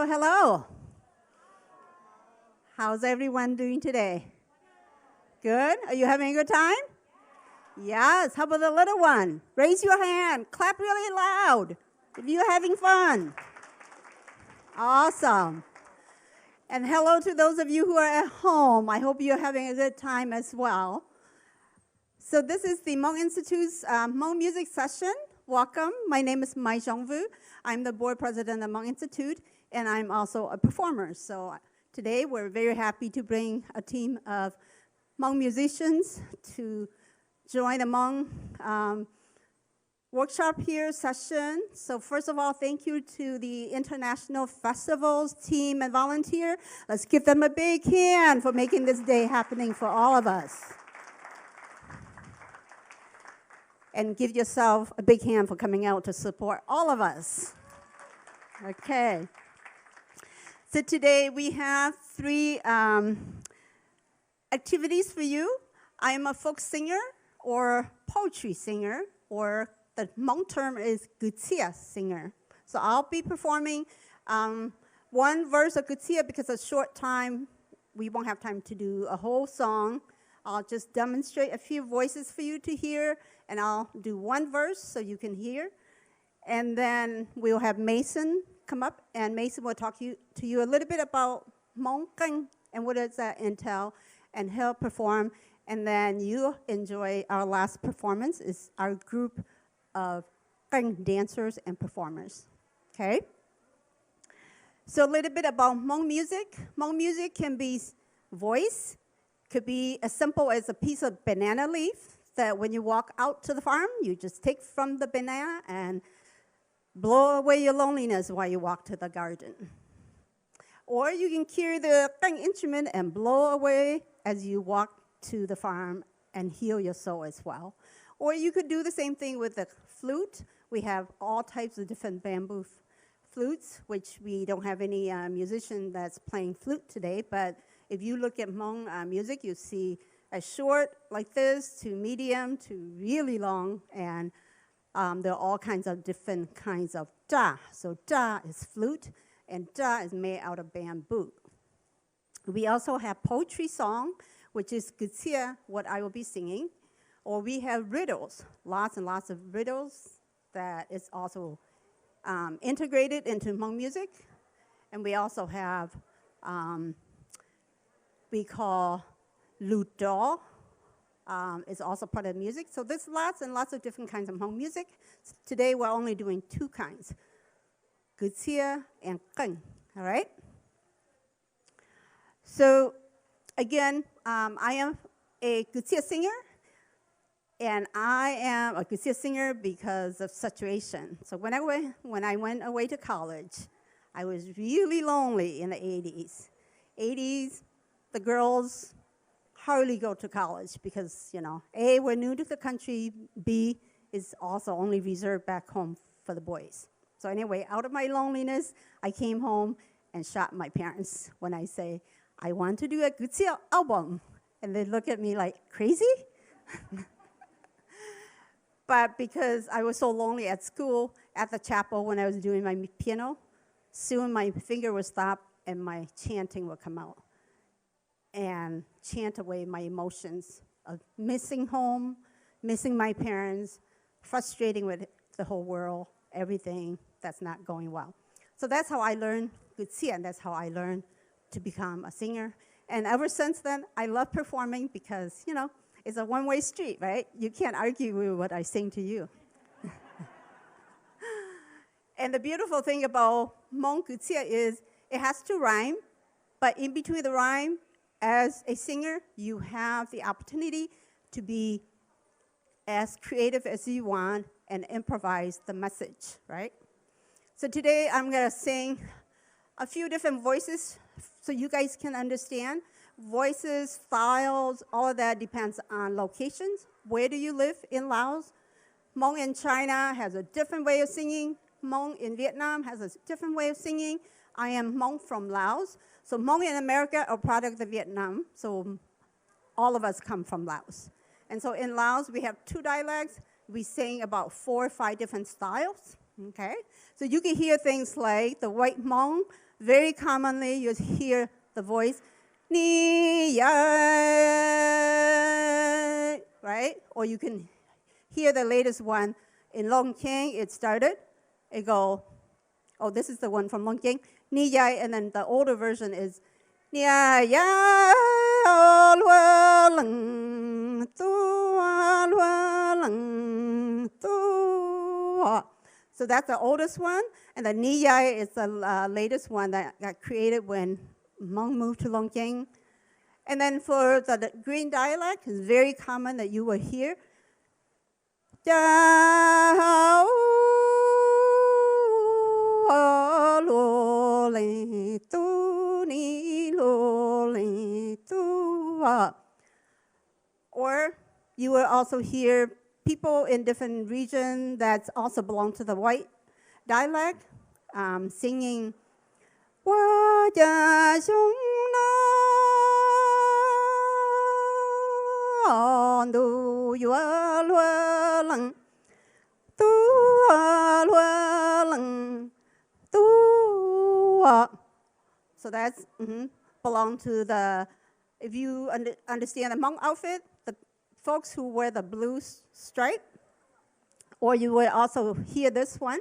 Hello, hello. How's everyone doing today? Good? Are you having a good time? Yes. How about the little one? Raise your hand. Clap really loud if you're having fun. Awesome. And hello to those of you who are at home. I hope you're having a good time as well. So this is the Hmong Institute's Hmong music session. Welcome. My name is Mai Zhongvu. I'm the board president of Hmong Institute, and I'm also a performer. So today we're very happy to bring a team of Hmong musicians to join the Hmong workshop here session. So first of all, thank you to the International Festivals team and volunteer. Let's give them a big hand for making this day happening for all of us. And give yourself a big hand for coming out to support all of us. Okay. So today we have three activities for you. I am a folk singer or poetry singer, or the Hmong term is gutia singer. So I'll be performing one verse of gutia because a short time, we won't have time to do a whole song. I'll just demonstrate a few voices for you to hear, and I'll do one verse so you can hear. And then we'll have Mason come up, and Mason will talk to you a little bit about Hmong Keng and what does that entail, and he'll perform. And then you enjoy our last performance is our group of Keng dancers and performers, okay? So a little bit about Hmong music. Hmong music can be voice, could be as simple as a piece of banana leaf that when you walk out to the farm, you just take from the banana and blow away your loneliness while you walk to the garden. Or you can carry the Keng instrument and blow away as you walk to the farm and heal your soul as well. Or you could do the same thing with the flute. We have all types of different bamboo flutes, which we don't have any musician that's playing flute today, but if you look at Hmong music, you see a short like this to medium to really long, and there are all kinds of different kinds of da. So da is flute, and da is made out of bamboo. We also have poetry song, which is gutia, what I will be singing. Or we have riddles, lots and lots of riddles that is also integrated into Hmong music. And we also have we call ludo, is also part of the music. So there's lots and lots of different kinds of Hmong music. Today we're only doing two kinds, gutia and Keng, all right? So again, I am a gutia singer, and I am a gutia singer because of situation. So when I went away to college, I was really lonely in the 80s. 80s, the girls hardly go to college because, you know, A, we're new to the country, B, is also only reserved back home for the boys. So anyway, out of my loneliness, I came home and shot my parents when I say, I want to do a gutia album. And they look at me like, crazy? But because I was so lonely at school, at the chapel when I was doing my piano, soon my finger would stop and my chanting would come out and chant away my emotions of missing home, missing my parents, frustrating with the whole world, everything that's not going well. So that's how I learned gutia, and that's how I learned to become a singer. And ever since then, I love performing because, you know, it's a one-way street, right? You can't argue with what I sing to you. And the beautiful thing about Hmong gutia is it has to rhyme, but in between the rhyme, as a singer, you have the opportunity to be as creative as you want and improvise the message, right? So today I'm gonna sing a few different voices so you guys can understand. Voices, styles, all of that depends on locations. Where do you live in Laos? Hmong in China has a different way of singing. Hmong in Vietnam has a different way of singing. I am Hmong from Laos. So Hmong in America are product of Vietnam. So all of us come from Laos. And so in Laos, we have two dialects. We sing about 4 or 5 different styles. Okay? So you can hear things like the white Hmong. Very commonly, you hear the voice, ni ya, right? Or you can hear the latest one. In Long King, it started. It go, oh, this is the one from Long King. Ni ya, and then the older version is, ni ya ya, so that's the oldest one, and the Niyai is the latest one that got created when Hmong moved to Longking. And then for the Green dialect, it's very common that you will hear. Or you will also hear people in different regions that also belong to the white dialect singing, 我家乡那路远路冷，路冷，路。So that's belong to the, if you understand the Hmong outfit, the folks who wear the blue stripe, or you will also hear this one.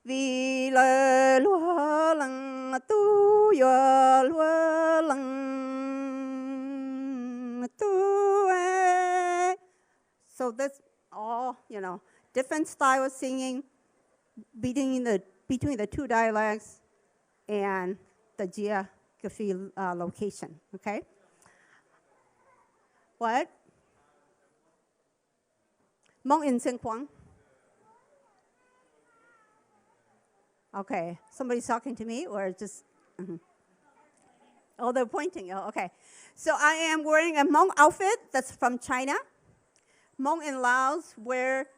Vì lời lúa lăng tu yo lúa lăng tu. So that's all, different style of singing between the two dialects and the geography location, okay? What? Hmong in Sinh Quang. Okay, somebody's talking to me or just, Oh, they're pointing, oh, okay. So I am wearing a Hmong outfit that's from China. Hmong in Laos wear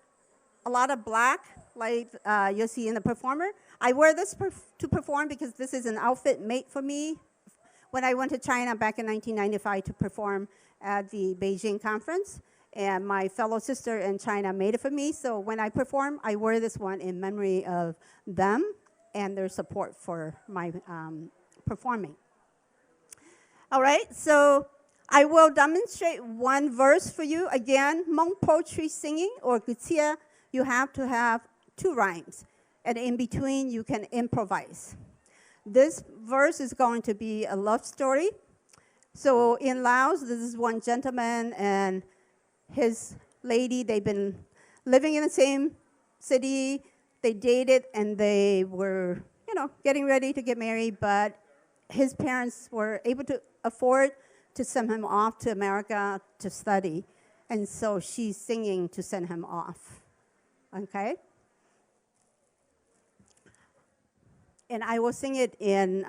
a lot of black, like you'll see in the performer. I wear this to perform because this is an outfit made for me when I went to China back in 1995 to perform at the Beijing conference. And my fellow sister in China made it for me. So when I perform, I wear this one in memory of them and their support for my performing. All right, so I will demonstrate one verse for you. Again, Hmong poetry singing or gutia, you have to have 2 rhymes. And in between, you can improvise. This verse is going to be a love story. So in Laos, this is one gentleman and his lady. They've been living in the same city. They dated and they were, getting ready to get married, but his parents were able to afford to send him off to America to study. And so she's singing to send him off. Okay? And I will sing it in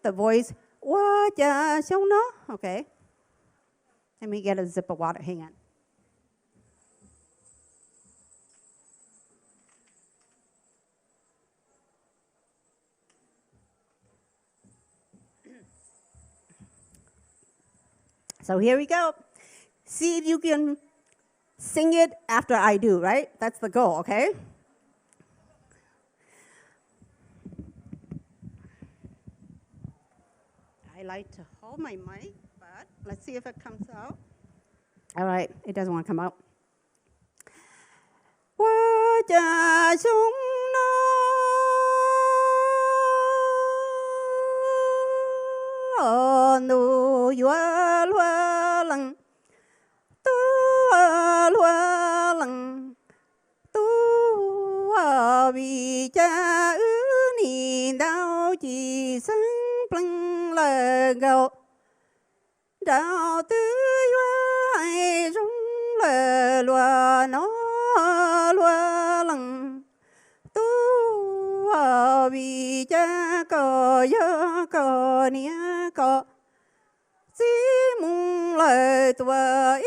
the voice, 我家乡呢? Okay? Let me get a sip of water. Hang on. So here we go. See if you can sing it after I do, right? That's the goal, okay? I like to hold my mic, but let's see if it comes out. All right, it doesn't want to come out. 我家乡那路远路冷，路冷，路为家你到几声奔了go，到对远中了罗那罗冷。vì cha có nhớ có nhớ có chỉ mong lời tuổi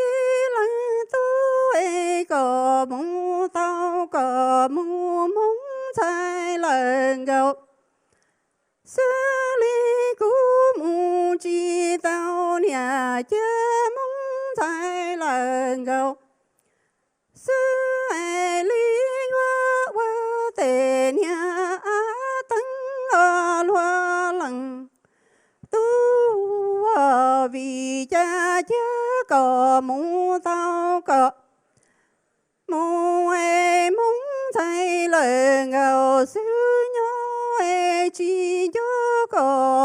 lăng tuổi có mong tao có mong mong trái lần gầu xử lý cũ mong chỉ tao nhà cha mong trái lần gầu xử lý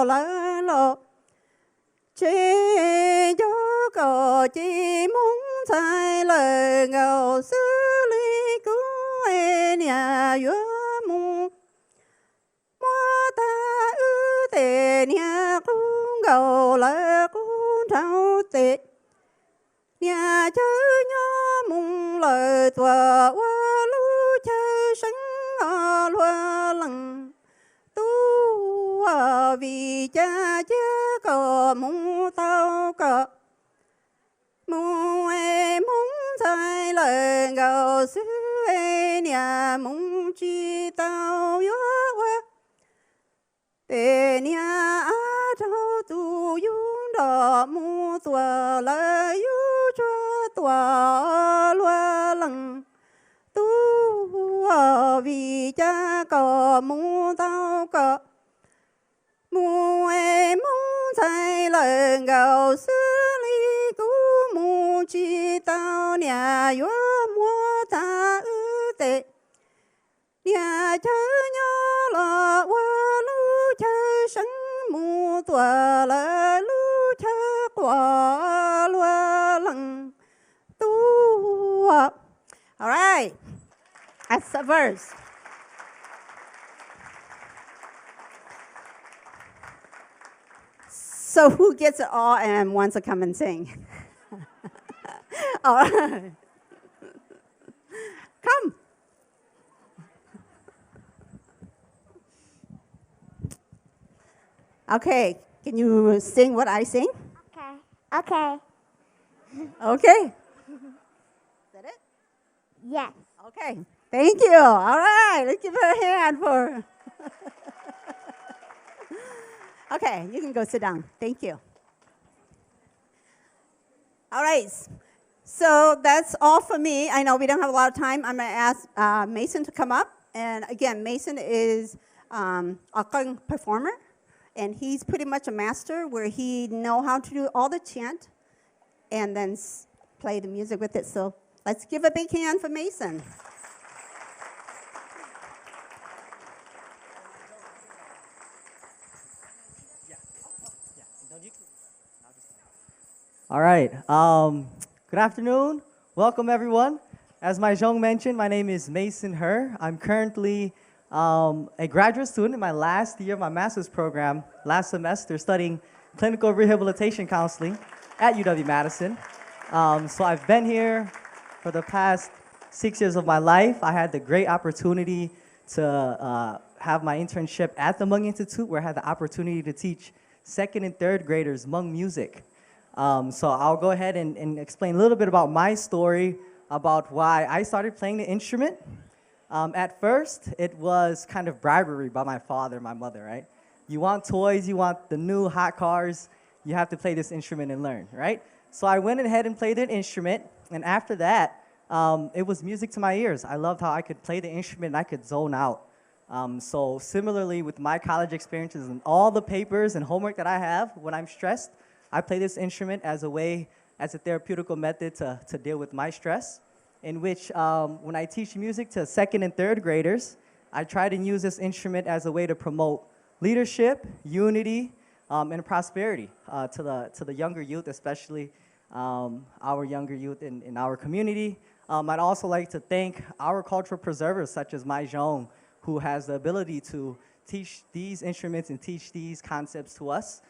lại lộ chỉ cho có chỉ muốn thay lời ngầu xử lý của nhà vua mù mua ta ư tệ nhà cũng gầu lại cũng trao tệ nhà chơi nhỏ mùng lời tòa qua lũ chơi sinh ở loa lăng tu ở vì cha cha có mùng tao có mùng em mùng thay lời gầu xứ nhà mùng chi tao yếu quá tề nhà á trâu tu dung đỏ mù tòa lời yếu cho tòa loa lăng tu ở vì cha có mù tao có mù em mong thay lời gầu xử lý cú mù chi tao nhà yếu mua ta ư tệ nhà chơi nhỏ là qua lũ chơi sinh mù tòa là lũ chơi quả loa lăng tu. All right, that's the verse. So who gets it all and wants to come and sing? All right. Come. Okay, can you sing what I sing? Okay. Okay. Okay. Is that it? Yes. Okay. Thank you. All right, let's give her a hand for. Okay, you can go sit down. Thank you. All right. So that's all for me. I know we don't have a lot of time. I'm going to ask Mason to come up. And again, Mason is a kung performer. And he's pretty much a master where he know how to do all the chant and then play the music with it. So let's give a big hand for Mason. All right. Good afternoon. Welcome, everyone. As my Zhong mentioned, my name is Mason Her. I'm currently a graduate student in my last year of my master's program, last semester, studying clinical rehabilitation counseling at UW-Madison. So I've been here for the past 6 years of my life. I had the great opportunity to have my internship at the Hmong Institute, where I had the opportunity to teach second and third graders Hmong music. So I'll go ahead and explain a little bit about my story about why I started playing the instrument. At first, it was kind of bribery by my father and my mother, right? You want toys, you want the new hot cars, you have to play this instrument and learn, right? So I went ahead and played the instrument, and after that, it was music to my ears. I loved how I could play the instrument and I could zone out. So similarly with my college experiences and all the papers and homework that I have, when I'm stressed, I play this instrument as a therapeutical method to deal with my stress, in which when I teach music to second and third graders, I try to use this instrument as a way to promote leadership, unity, and prosperity to the younger youth, especially our younger youth in our community. I'd also like to thank our cultural preservers, such as my Zhong, who has the ability to teach these instruments and teach these concepts to us.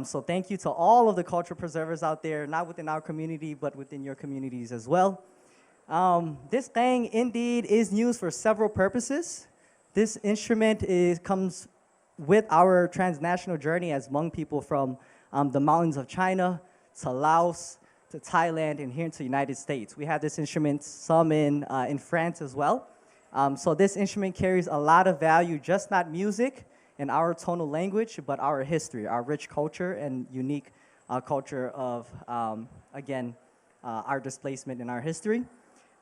So thank you to all of the cultural preservers out there, not within our community, but within your communities as well. This thing indeed is used for several purposes. This instrument comes with our transnational journey as Hmong people from the mountains of China to Laos to Thailand and here into the United States. We have this instrument, some in France as well. So this instrument carries a lot of value, just not music and our tonal language, but our history, our rich culture and unique culture of, again, our displacement in our history.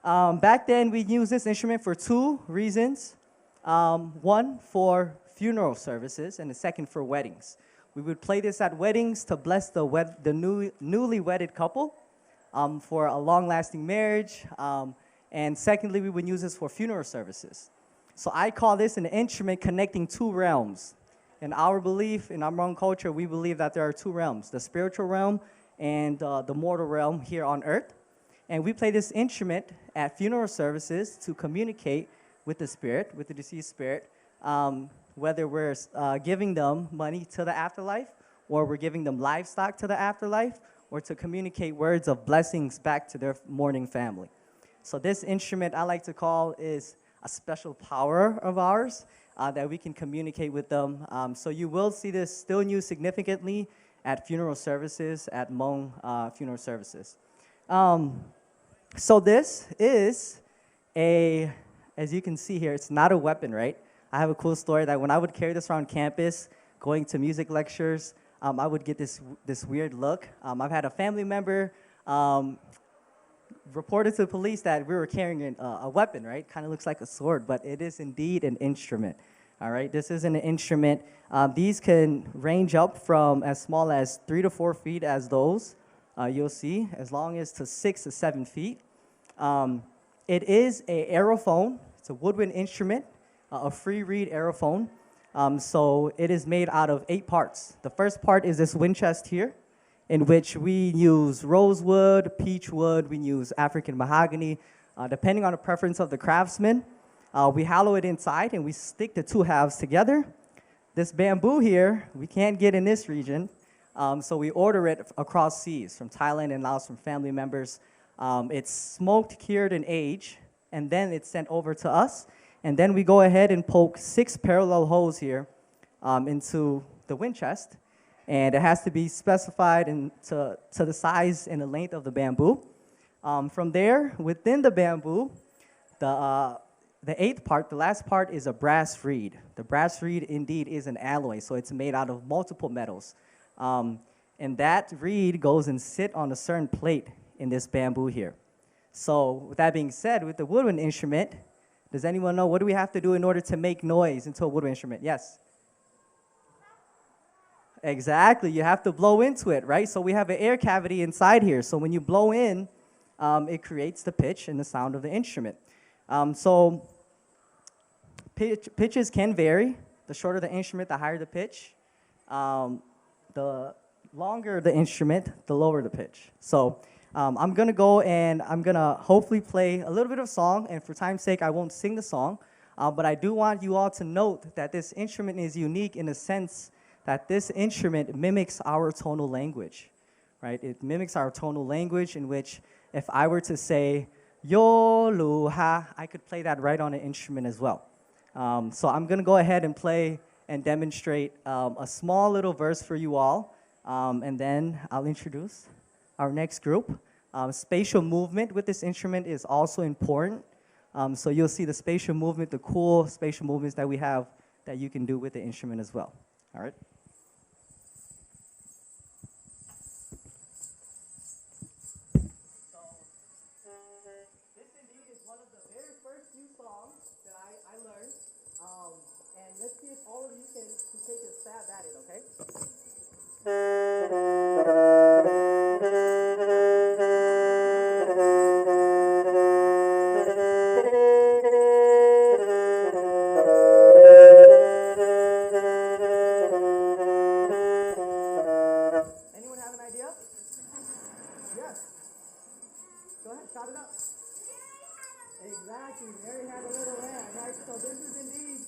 Back then, we used this instrument for two reasons. One, for funeral services, and the second, for weddings. We would play this at weddings to bless the newly wedded couple for a long-lasting marriage. And secondly, we would use this for funeral services. So I call this an instrument connecting two realms. in our belief, in our Hmong culture, we believe that there are two realms, the spiritual realm and the mortal realm here on earth. And we play this instrument at funeral services to communicate with the spirit, with the deceased spirit, whether we're giving them money to the afterlife, or we're giving them livestock to the afterlife, or to communicate words of blessings back to their mourning family. So this instrument I like to call is a special power of ours that we can communicate with them. So you will see this still used significantly at funeral services, at Hmong funeral services. So this is as you can see here, it's not a weapon, right? I have a cool story that when I would carry this around campus, going to music lectures, I would get this weird look. I've had a family member reported to the police that we were carrying a weapon, right? Kind of looks like a sword, but it is indeed an instrument. All right, this isn't an instrument. These can range up from as small as 3 to 4 feet as those you'll see, as long as to 6 to 7 feet. It is a aerophone. It's a woodwind instrument, a free reed aerophone. So it is made out of 8 parts. The first part is this wind chest here, in which we use rosewood, peach wood, we use African mahogany, depending on the preference of the craftsman. We hollow it inside and we stick the 2 halves together. This bamboo here, we can't get in this region, so we order it across seas from Thailand and Laos from family members. It's smoked, cured, and aged, and then it's sent over to us. And then we go ahead and poke 6 parallel holes here into the wind chest. And it has to be specified to the size and the length of the bamboo. From there, within the bamboo, the 8th part, the last part, is a brass reed. The brass reed indeed is an alloy, so it's made out of multiple metals. And that reed goes and sit on a certain plate in this bamboo here. So with that being said, with the woodwind instrument, does anyone know what do we have to do in order to make noise into a woodwind instrument? Yes? Exactly, you have to blow into it, right? So we have an air cavity inside here. So when you blow in, it creates the pitch and the sound of the instrument. So pitches can vary. The shorter the instrument, the higher the pitch. The longer the instrument, the lower the pitch. So I'm gonna go and I'm gonna hopefully play a little bit of song, and for time's sake, I won't sing the song, but I do want you all to note that this instrument is unique in the sense that this instrument mimics our tonal language, right? It mimics our tonal language, in which if I were to say, yo, lu, ha, I could play that right on an instrument as well. So I'm gonna go ahead and play and demonstrate a small little verse for you all, and then I'll introduce our next group. Spatial movement with this instrument is also important. So you'll see the spatial movement, the cool spatial movements that we have that you can do with the instrument as well. All right? This indeed is one of the very first few songs that I learned. And let's see if all of you can take a stab at it, okay? Anyone have an idea? Yes. Go ahead, shout it up. Exactly, Mary had a little lamb, right? So this is indeed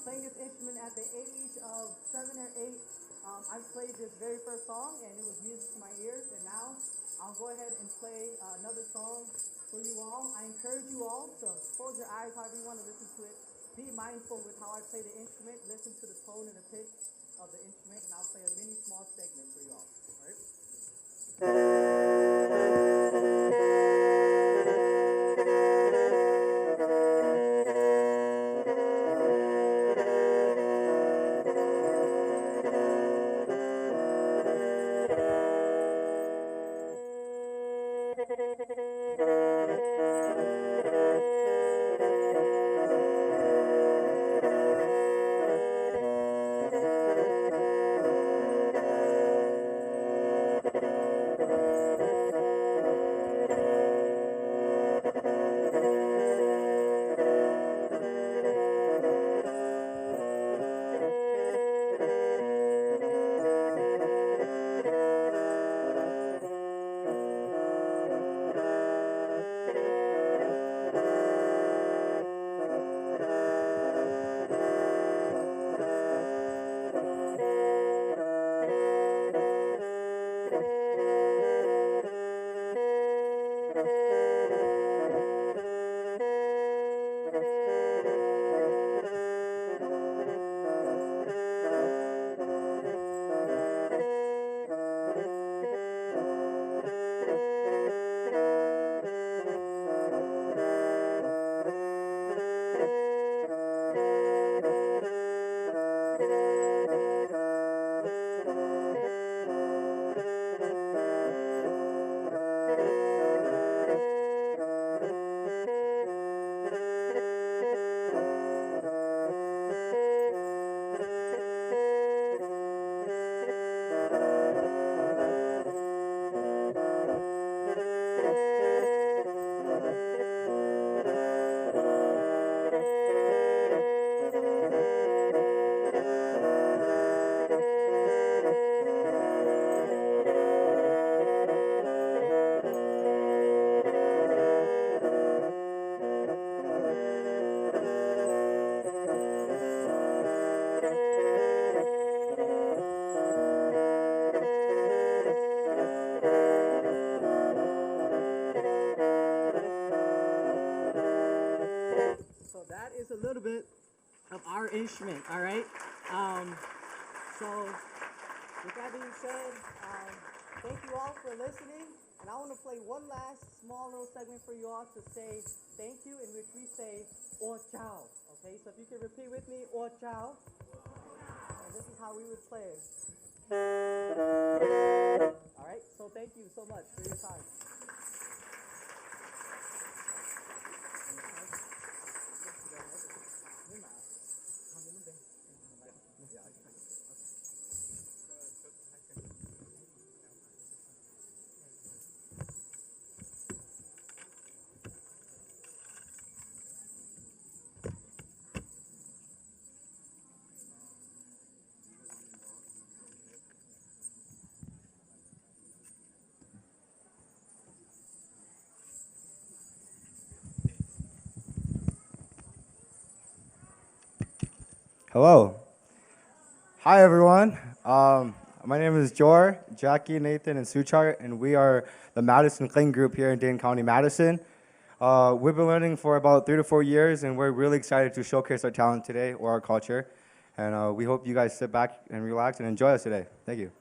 playing this instrument at the age of 7 or 8. I played this very first song, and it was music to my ears, and now I'll go ahead and play another song for you all. I encourage you all to close your eyes however you want to listen to it. Be mindful with how I play the instrument. Listen to the tone and the pitch of the instrument, and I'll play a mini small segment for you all. All right? practice a little bit of our instrument, all right? So with that being said, thank you all for listening. And I want to play one last small little segment for you all to say thank you, in which we say, "O Chao." Okay, so if you can repeat with me, "O Chao." And this is how we would play. All right, so thank you so much for your time. Hello. Hi, everyone. My name is Jor, Jackie, Nathan, and Suchar, and we are the Madison Cling Group here in Dane County, Madison. We've been learning for about 3 to 4 years, and we're really excited to showcase our talent today or our culture. And we hope you guys sit back and relax and enjoy us today. Thank you.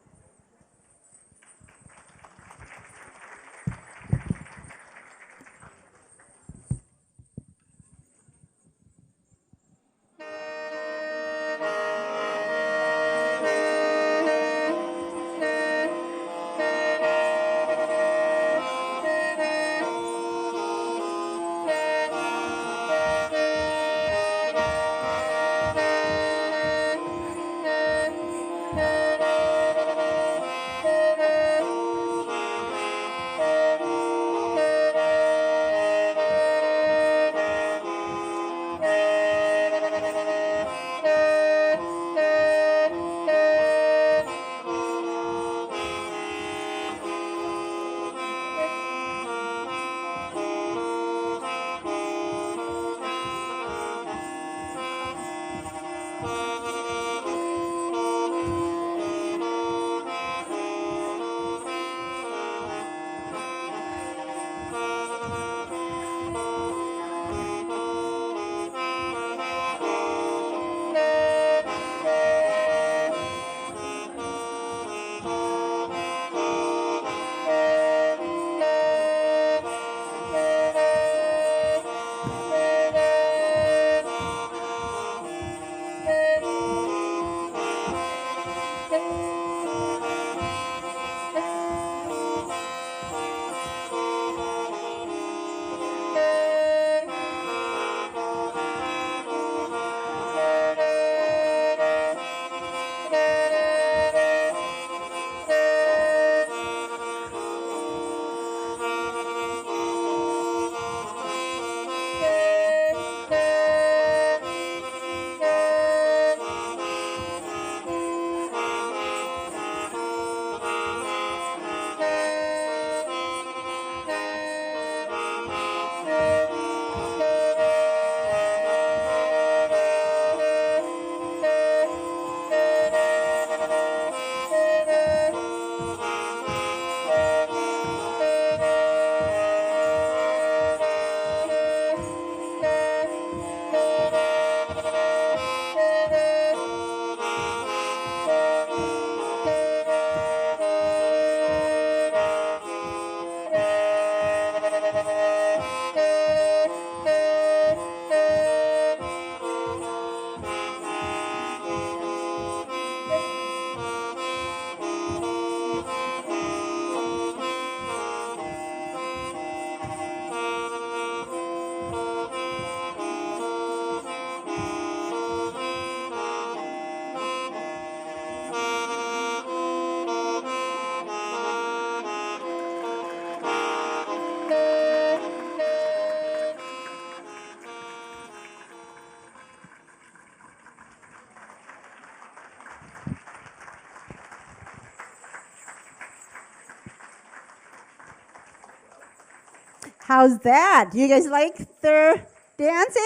How's that? Do you guys like their dancing?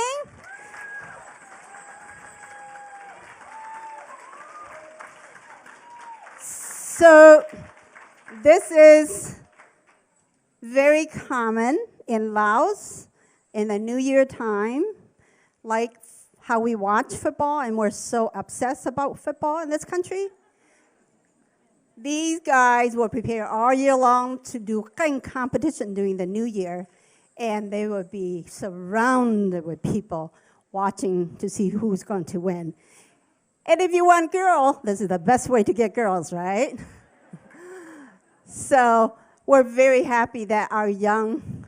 So this is very common in Laos in the New Year time. Like how we watch football and we're so obsessed about football in this country. These guys will prepare all year long to do competition during the new year, and they will be surrounded with people watching to see who's going to win. And if you want girl, this is the best way to get girls, right? So we're very happy that our young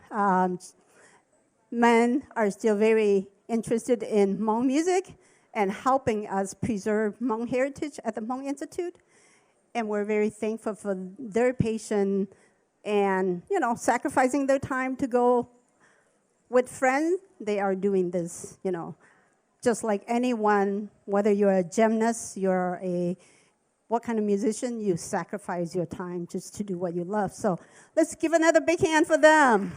men are still very interested in Hmong music and helping us preserve Hmong heritage at the Hmong Institute. And we're very thankful for their patience and, sacrificing their time to go with friends. They are doing this, just like anyone, whether you're a gymnast, what kind of musician, you sacrifice your time just to do what you love. So let's give another big hand for them.